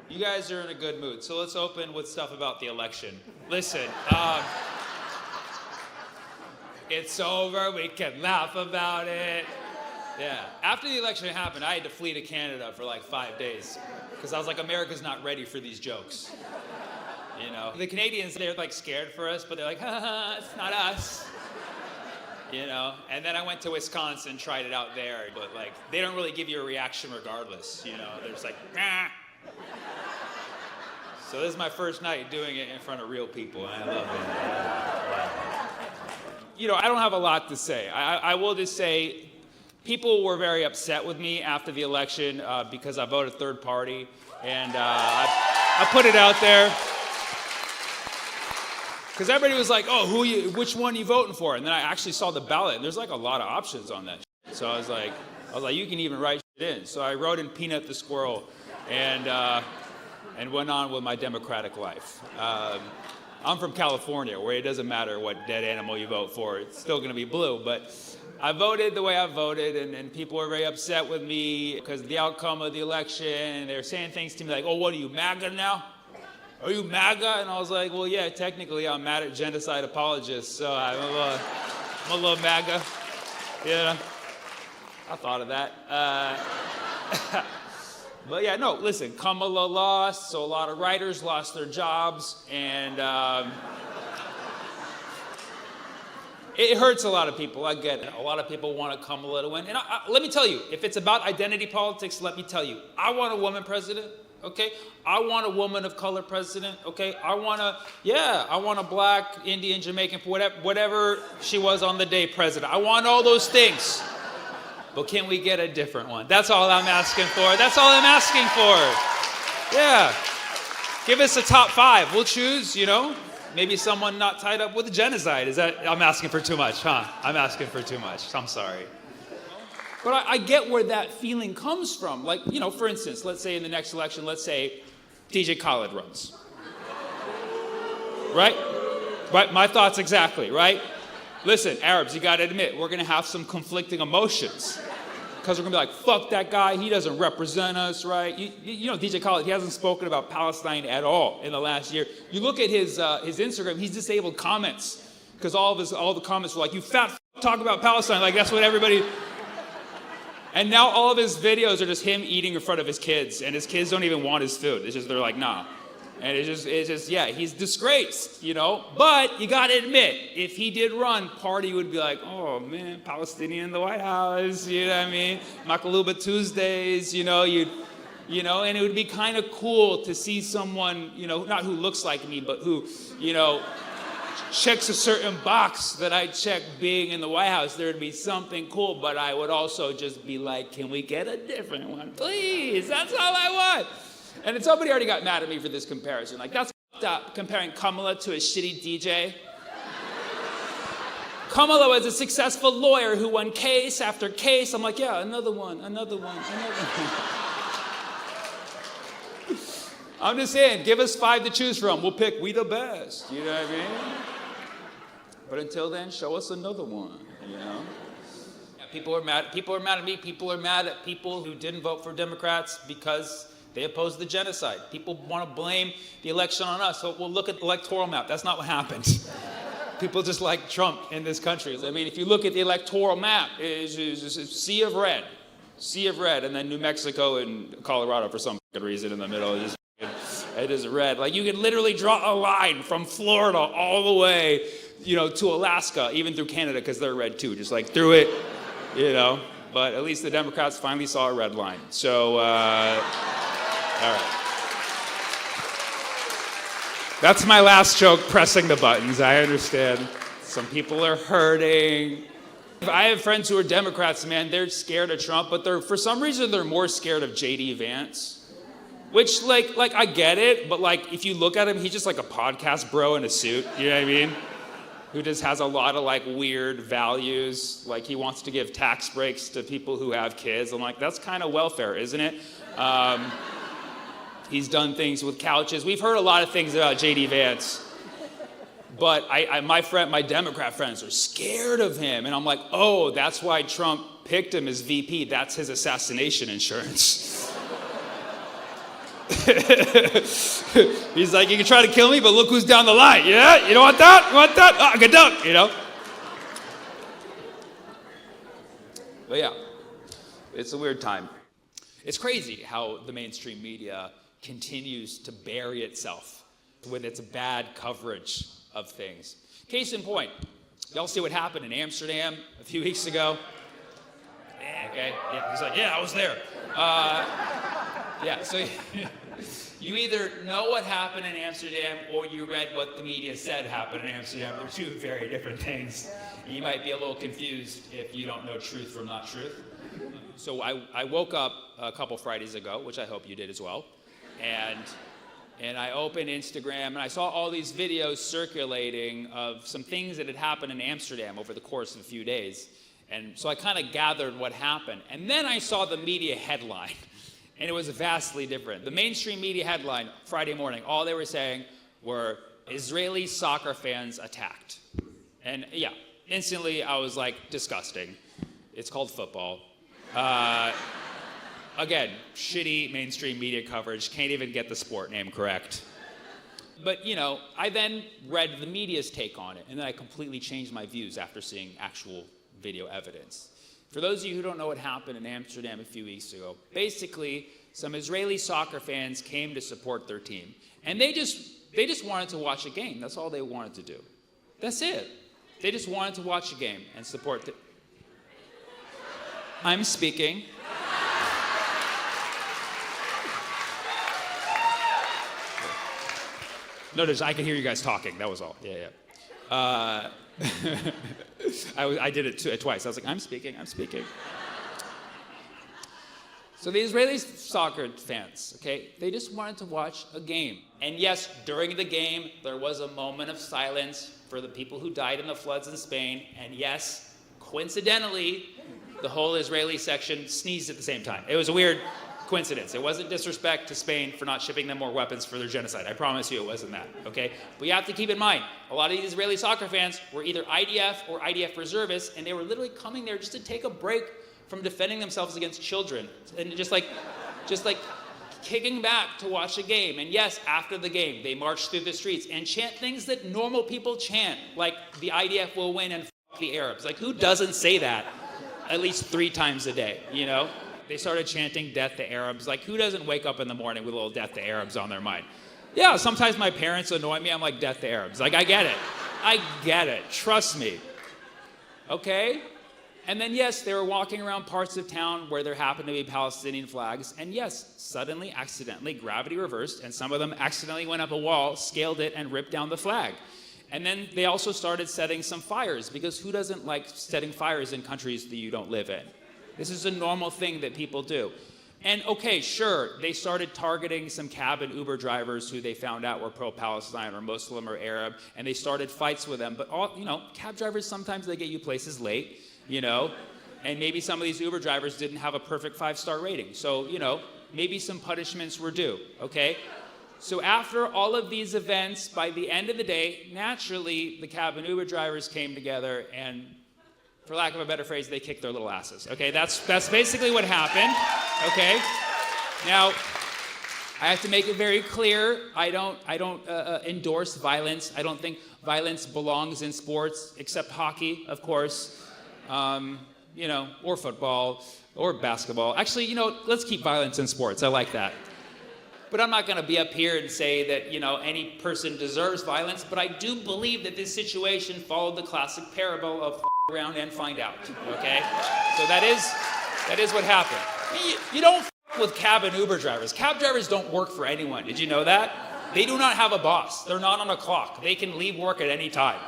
You guys are in a good mood, so let's open with stuff about the election. Listen, it's over, we can laugh about it. Yeah, after the election happened, I had to flee to Canada for like 5 days because I was like, America's not ready for these jokes. You know, the Canadians, they're like scared for us, but they're like, it's not us. You know, and then I went to Wisconsin, tried it out there, but like, they don't really give you a reaction regardless, you know, they're just like, nah. So this is my first night doing it in front of real people, and I love it. You know, I don't have a lot to say. I will just say, people were very upset with me after the election because I voted third party, and I put it out there. Because everybody was like, oh, which one are you voting for? And then I actually saw the ballot, and there's like a lot of options on that shit. So I was like, you can even write shit in. So I wrote in Peanut the Squirrel, and went on with my democratic life. I'm from California, where it doesn't matter what dead animal you vote for, it's still gonna be blue. But I voted the way I voted, and people were very upset with me because of the outcome of the election, and they were saying things to me like, oh, what are you, MAGA now? Are you MAGA? And I was like, well, yeah, technically I'm mad at genocide apologists, so I'm a little MAGA. Yeah, I thought of that. But yeah, no, listen, Kamala lost, so a lot of writers lost their jobs, and it hurts a lot of people, I get it. A lot of people want Kamala to win. And let me tell you, if it's about identity politics, let me tell you, I want a woman president. Okay, I want a woman of color president. Okay, I want a black, Indian, Jamaican, whatever she was on the day president. I want all those things. But can we get a different one? That's all I'm asking for. That's all I'm asking for. Yeah. Give us a top 5. We'll choose, you know, maybe someone not tied up with genocide. I'm asking for too much, huh? I'm asking for too much. I'm sorry. But I get where that feeling comes from. Like, you know, for instance, let's say in the next election, let's say DJ Khaled runs. Right? Right? My thoughts exactly, right? Listen, Arabs, you gotta admit, we're gonna have some conflicting emotions. Because we're gonna be like, fuck that guy, he doesn't represent us, right? You know, DJ Khaled, he hasn't spoken about Palestine at all in the last year. You look at his Instagram, he's disabled comments. Because all the comments were like, you fat talk about Palestine, like that's what everybody... And now all of his videos are just him eating in front of his kids, and his kids don't even want his food. It's just, they're like, nah. And it's just, yeah, he's disgraced, you know? But you gotta admit, if he did run, party would be like, oh man, Palestinian in the White House, you know what I mean? Makaluba Tuesdays, you know, and it would be kind of cool to see someone, you know, not who looks like me, but who, you know, checks a certain box that I check being in the White House. There would be something cool, but I would also just be like, can we get a different one, please? That's all I want. And somebody already got mad at me for this comparison. Like, that's f***ed up, comparing Kamala to a shitty DJ. Kamala was a successful lawyer who won case after case. I'm like, yeah, another one. I'm just saying, give us 5 to choose from. We'll pick we the best, you know what I mean? But until then, show us another one, you know? Yeah, people are mad at me. People are mad at people who didn't vote for Democrats because they opposed the genocide. People want to blame the election on us. So we'll look at the electoral map. That's not what happened. People just like Trump in this country. I mean, if you look at the electoral map, it's a sea of red, and then New Mexico and Colorado for some reason in the middle. It is red. Like, you can literally draw a line from Florida all the way, you know, to Alaska, even through Canada, because they're red too, just like through it, you know. But at least the Democrats finally saw a red line. So, all right. That's my last joke, pressing the buttons. I understand. Some people are hurting. I have friends who are Democrats, man. They're scared of Trump, but for some reason, they're more scared of J.D. Vance. Which, like I get it, but like, if you look at him, he's just like a podcast bro in a suit, you know what I mean? Who just has a lot of like weird values. Like, he wants to give tax breaks to people who have kids. I'm like, that's kind of welfare, isn't it? He's done things with couches. We've heard a lot of things about J.D. Vance. But my Democrat friends are scared of him. And I'm like, oh, that's why Trump picked him as VP. That's his assassination insurance. He's like, you can try to kill me, but look who's down the line. Yeah, you don't want that? You want that? Ah, good duck, you know? But yeah, it's a weird time. It's crazy how the mainstream media continues to bury itself with its bad coverage of things. Case in point, y'all see what happened in Amsterdam a few weeks ago? Yeah, okay, yeah, he's like, yeah, I was there. Yeah, so you either know what happened in Amsterdam or you read what the media said happened in Amsterdam. They're two very different things. You might be a little confused if you don't know truth from not truth. So I woke up a couple Fridays ago, which I hope you did as well, and I opened Instagram and I saw all these videos circulating of some things that had happened in Amsterdam over the course of a few days. And so I kind of gathered what happened. And then I saw the media headline, and it was vastly different. The mainstream media headline, Friday morning, all they were saying were, Israeli soccer fans attacked. And yeah, instantly I was like, disgusting. It's called football. Again, shitty mainstream media coverage, can't even get the sport name correct. But, you know, I then read the media's take on it, and then I completely changed my views after seeing actual video evidence. For those of you who don't know what happened in Amsterdam a few weeks ago, basically, some Israeli soccer fans came to support their team. And they just wanted to watch a game. That's all they wanted to do. That's it. They just wanted to watch a game and support the... I'm speaking. Notice I could hear you guys talking. That was all. Yeah. I did it twice. I was like, I'm speaking. So the Israeli soccer fans, okay, they just wanted to watch a game. And yes, during the game, there was a moment of silence for the people who died in the floods in Spain. And yes, coincidentally, the whole Israeli section sneezed at the same time. It was a weird coincidence. It wasn't disrespect to Spain for not shipping them more weapons for their genocide. I promise you it wasn't that, okay? But you have to keep in mind, a lot of these Israeli soccer fans were either IDF or IDF reservists, and they were literally coming there just to take a break from defending themselves against children, and just like kicking back to watch a game. And yes, after the game, they marched through the streets and chant things that normal people chant, like the IDF will win and f*** the Arabs. Like, who doesn't say that at least 3 times a day, you know? They started chanting death to Arabs. Like, who doesn't wake up in the morning with a little death to Arabs on their mind? Yeah, sometimes my parents annoy me. I'm like, death to Arabs. Like, I get it. Trust me. Okay? And then, yes, they were walking around parts of town where there happened to be Palestinian flags. And yes, suddenly, accidentally, gravity reversed, and some of them accidentally went up a wall, scaled it, and ripped down the flag. And then they also started setting some fires, because who doesn't like setting fires in countries that you don't live in? This is a normal thing that people do. And okay, sure, they started targeting some cab and Uber drivers who they found out were pro-Palestine or Muslim or Arab, and they started fights with them. But cab drivers, sometimes they get you places late, you know, and maybe some of these Uber drivers didn't have a perfect 5-star rating. So, you know, maybe some punishments were due, okay? So after all of these events, by the end of the day, naturally, the cab and Uber drivers came together and, for lack of a better phrase, they kicked their little asses. Okay, that's basically what happened. Okay, now I have to make it very clear. I don't endorse violence. I don't think violence belongs in sports, except hockey, of course. You know, or football, or basketball. Actually, you know, let's keep violence in sports. I like that. But I'm not going to be up here and say that, you know, any person deserves violence. But I do believe that this situation followed the classic parable of around and find out, okay? So that is what happened. You don't with cab and Uber drivers. Cab drivers don't work for anyone. Did you know that? They do not have a boss. They're not on a clock. They can leave work at any time,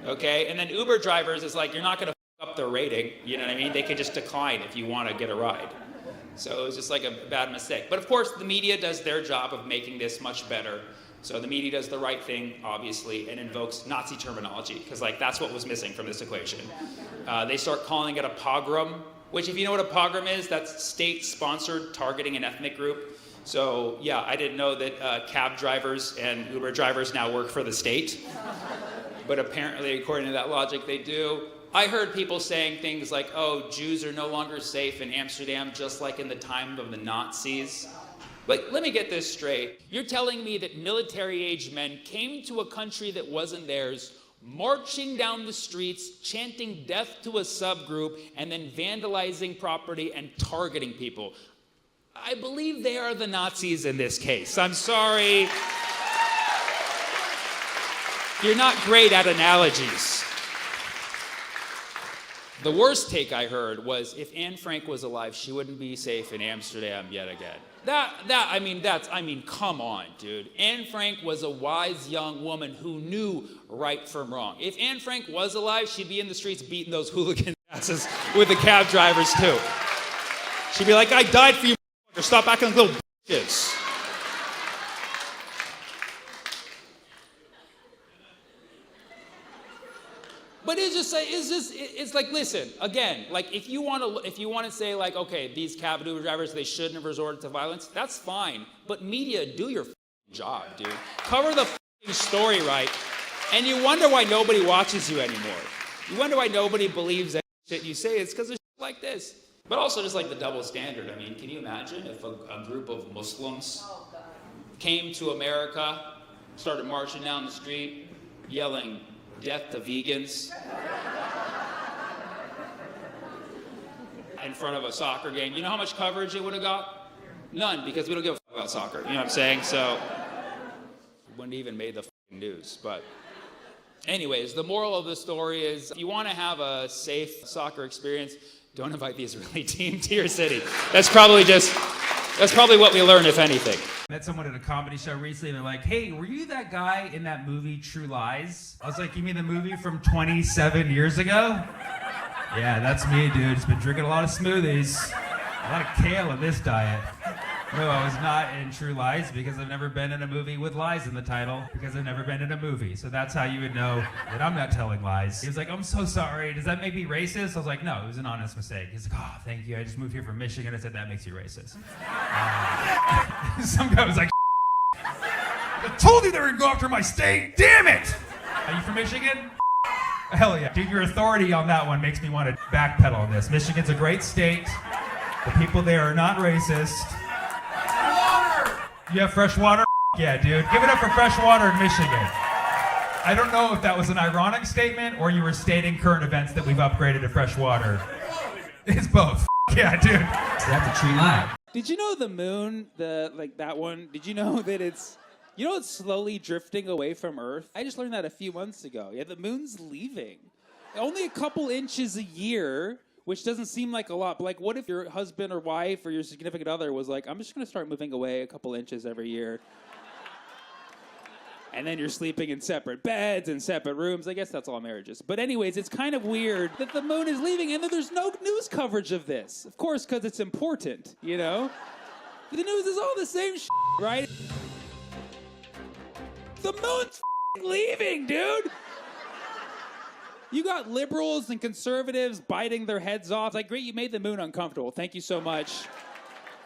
okay? And then Uber drivers is like, you're not going to up their rating, you know what I mean? They can just decline if you want to get a ride. So it was just like a bad mistake. But of course, the media does their job of making this much better. So the media does the right thing, obviously, and invokes Nazi terminology, because like that's what was missing from this equation. They start calling it a pogrom, which, if you know what a pogrom is, that's state-sponsored targeting an ethnic group. So yeah, I didn't know that cab drivers and Uber drivers now work for the state. But apparently, according to that logic, they do. I heard people saying things like, oh, Jews are no longer safe in Amsterdam, just like in the time of the Nazis. Like, let me get this straight. You're telling me that military-aged men came to a country that wasn't theirs, marching down the streets, chanting death to a subgroup, and then vandalizing property and targeting people. I believe they are the Nazis in this case. I'm sorry. You're not great at analogies. The worst take I heard was, if Anne Frank was alive, she wouldn't be safe in Amsterdam yet again. I mean, come on, dude. Anne Frank was a wise young woman who knew right from wrong. If Anne Frank was alive, she'd be in the streets beating those hooligan asses with the cab drivers too. She'd be like, I died for you, motherfucker. Stop acting like little bitches. But it's like, listen, again, like if you want to say like, okay, these cab drivers, they shouldn't have resorted to violence, that's fine. But media, do your job, dude. Cover the story right, and you wonder why nobody watches you anymore. You wonder why nobody believes that shit you say. It's because of shit like this. But also just like the double standard. I mean, can you imagine if a group of Muslims came to America, started marching down the street, yelling, death to vegans, in front of a soccer game? You know how much coverage it would have got? None, because we don't give a fuck about soccer. You know what I'm saying? So, it wouldn't even made the news. But anyways, the moral of the story is, if you want to have a safe soccer experience, don't invite the Israeli team to your city. That's probably what we learned, if anything. Met someone at a comedy show recently, and they're like, hey, were you that guy in that movie True Lies? I was like, you mean the movie from 27 years ago? Yeah, that's me, dude. Just been drinking a lot of smoothies. A lot of kale in this diet. No, I was not in True Lies because I've never been in a movie with lies in the title, because I've never been in a movie. So that's how you would know that I'm not telling lies. He was like, I'm so sorry. Does that make me racist? I was like, no, it was an honest mistake. He's like, oh, thank you. I just moved here from Michigan. I said, that makes you racist. Some guy was like, I told you they were going to go after my state. Damn it. Are you from Michigan? Hell yeah. Dude, your authority on that one makes me want to backpedal on this. Michigan's a great state. The people there are not racist. You have fresh water? Yeah, dude. Give it up for fresh water in Michigan. I don't know if that was an ironic statement or you were stating current events that we've upgraded to fresh water. It's both. Yeah, dude. That's a tree line. Did you know the moon, that one, did you know that it's slowly drifting away from Earth? I just learned that a few months ago. Yeah, the moon's leaving. Only a couple inches a year, which doesn't seem like a lot, but like, what if your husband or wife or your significant other was like, I'm just gonna start moving away a couple inches every year. And then you're sleeping in separate beds and separate rooms. I guess that's all marriages. But anyways, it's kind of weird that the moon is leaving and that there's no news coverage of this. Of course, because it's important, you know? The news is all the same shit, right? The moon's leaving, dude! You got liberals and conservatives biting their heads off. Like, great, you made the moon uncomfortable. Thank you so much.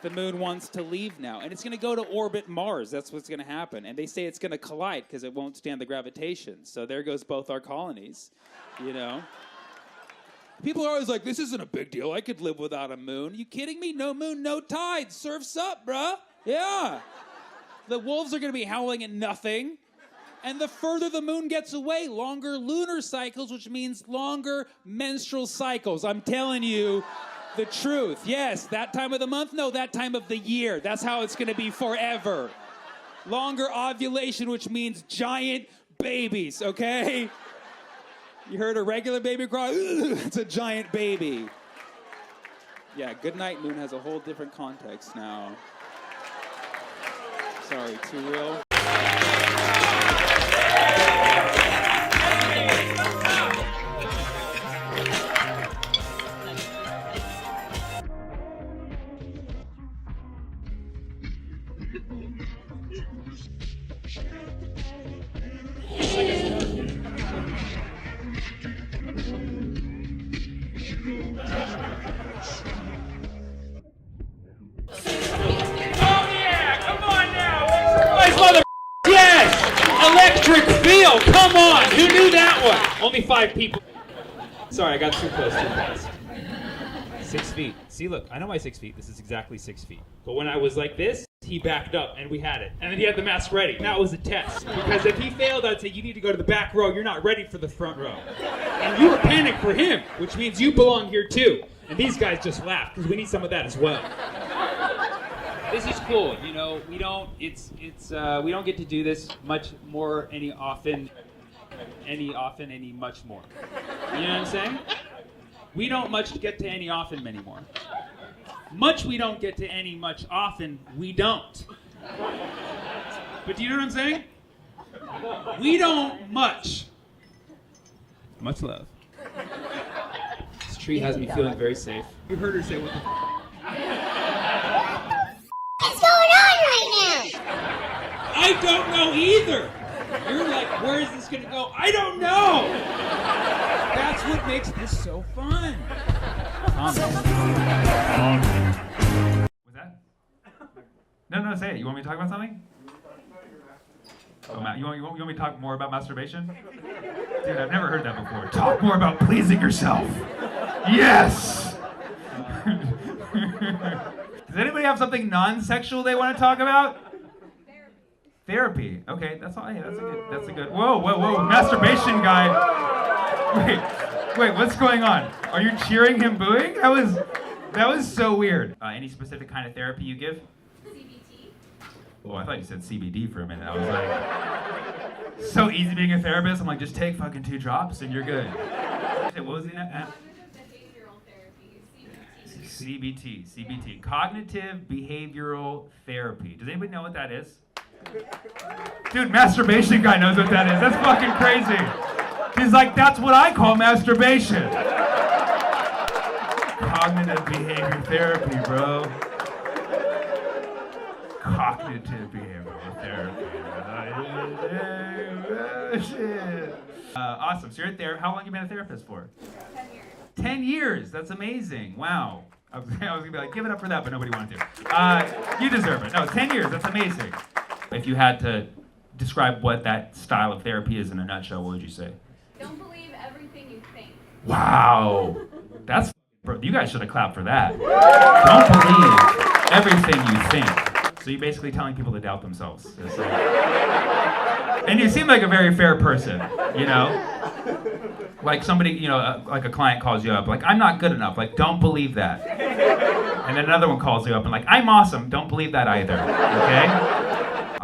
The moon wants to leave now. And it's going to go to orbit Mars. That's what's going to happen. And they say it's going to collide because it won't stand the gravitation. So there goes both our colonies, you know? People are always like, this isn't a big deal. I could live without a moon. You kidding me? No moon, no tide. Surf's up, bruh. Yeah. The wolves are going to be howling at nothing. And the further the moon gets away, longer lunar cycles, which means longer menstrual cycles. I'm telling you the truth. Yes, that time of the month? No, that time of the year. That's how it's going to be forever. Longer ovulation, which means giant babies, okay? You heard a regular baby cry? It's a giant baby. Yeah, good night moon has a whole different context now. Sorry, too real. Electric feel, come on! Who knew that one? Only 5 people. Sorry, I got too close too fast. 6 feet. See, look, I know my 6 feet. This is exactly 6 feet. But when I was like this, he backed up and we had it. And then he had the mask ready. That was a test. Because if he failed, I'd say, you need to go to the back row. You're not ready for the front row. And you were panicked for him, which means you belong here too. And these guys just laughed because we need some of that as well. This is cool. You know, we don't get to do this much more any much more. You know what I'm saying? We don't much get to any often anymore. Much we don't get to any much often, we don't. But do you know what I'm saying? We don't much. Much love. This tree has me feeling very safe. You heard her say what the What's going on right now? I don't know either. You're like, where is this gonna go? I don't know. That's what makes this so fun. Was that? No, say it. You want me to talk about something? Oh, Matt, you want me to talk more about masturbation? Dude, I've never heard that before. Talk more about pleasing yourself. Yes. Does anybody have something non-sexual they want to talk about? Therapy. Okay, that's all. Yeah, that's a good. Whoa, masturbation guy. Wait, what's going on? Are you cheering him booing? That was so weird. Any specific kind of therapy you give? CBT. Oh, I thought you said CBD for a minute. I was like, so easy being a therapist. I'm like, just take fucking 2 drops and you're good. What was it? Behavioral therapy, CBT. CBT. Cognitive behavioral therapy. Does anybody know what that is? Dude, masturbation guy knows what that is. That's fucking crazy. He's like, that's what I call masturbation. Cognitive behavior therapy, bro. Cognitive behavioral therapy. Shit. Awesome. So you're there. How long have you been a therapist for? 10 years. 10 years. That's amazing. Wow. I was gonna be like, give it up for that, but nobody wanted to. You deserve it. No, 10 years. That's amazing. If you had to describe what that style of therapy is in a nutshell, what would you say? Don't believe everything you think. Wow. That's, bro, you guys should have clapped for that. Don't believe everything you think. So you're basically telling people to doubt themselves. And you seem like a very fair person, you know? Like somebody, you know, like a client calls you up, like, I'm not good enough. Like, don't believe that. And then another one calls you up and like, I'm awesome. Don't believe that either, okay?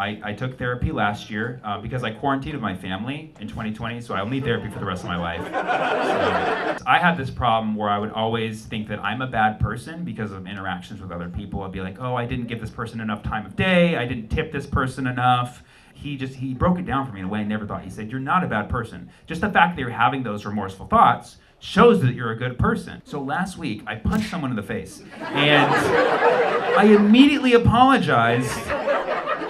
I took therapy last year because I quarantined with my family in 2020, so I'll need therapy for the rest of my life. So, I had this problem where I would always think that I'm a bad person because of interactions with other people. I'd be like, oh, I didn't give this person enough time of day. I didn't tip this person enough. He broke it down for me in a way I never thought. He said, you're not a bad person. Just the fact that you're having those remorseful thoughts shows that you're a good person. So last week, I punched someone in the face, and I immediately apologized.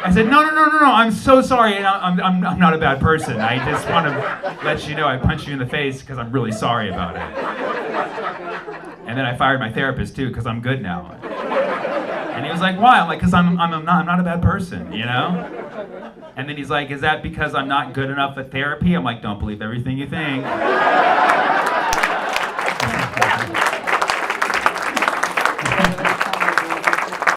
I said, no, I'm so sorry, and I'm not a bad person. I just want to let you know I punched you in the face because I'm really sorry about it. And then I fired my therapist too because I'm good now. And he was like, why? I'm like, because I'm not a bad person, you know? And then he's like, is that because I'm not good enough at therapy? I'm like, don't believe everything you think.